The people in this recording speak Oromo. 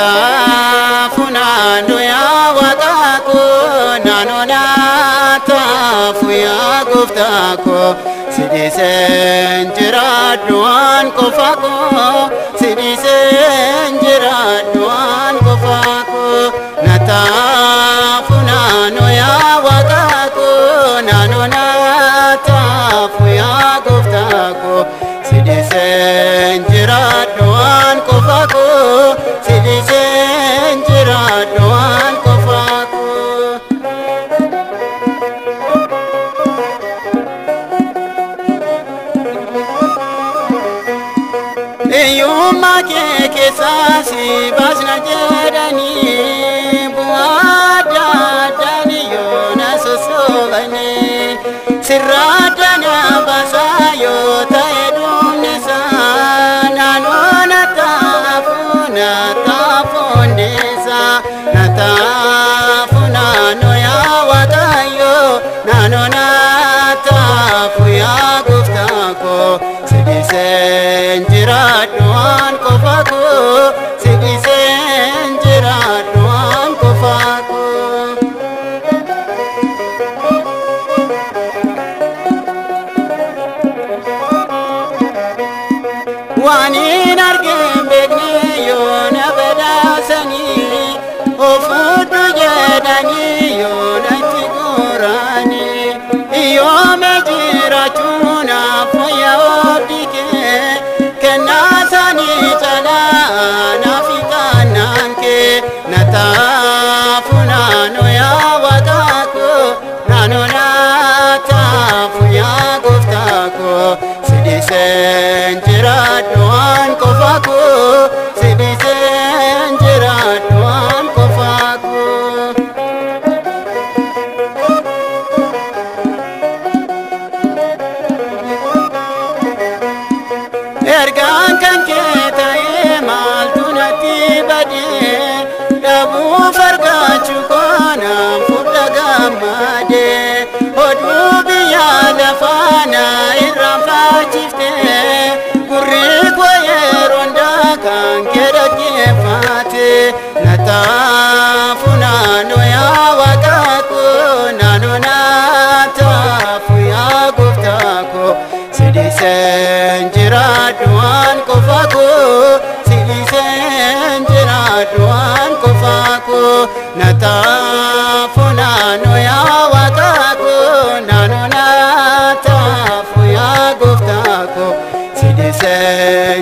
natafunano ya waqaqo nano natafu ya guftaqo sidisen jiraduan qofaqo sidisen jiraduan qofaqo natafunano ya waqaqo nano natafu ya guftaqo sidisen jiraduan qofaqo sidisen jiraduan qofaqo yuma ke sasi basna jedani buada dani yona sosobani sirradana basayo taedum nisa nanona tafuna tafundisa natafuna no ya watayo nanona tafu ya guftaqo sidisen jiraduan qofaqo sidisen jiraduan qofaqo wanin argem begne yona badasani ofudu jedani yona tigurani yome jirachuna foya odike kenasani chala nafitananke natafunano ya waqaqo nano natafu ya guftaqo sidisen jiraduan qofaqo sidisen jiraduan qofaqo ergan kan ketaye maltunati bade dabu fargachu kona fudagamade odu biya lafana irafachifte kurri koyeronda kan kedakefate natafunano ya waqaqo nano natafu ya guftaqo sidisen jiraduan qofaqo sidisen jiraduan qofaqo natafunano ya waqaqo nano natafu ya guftaqo sidisen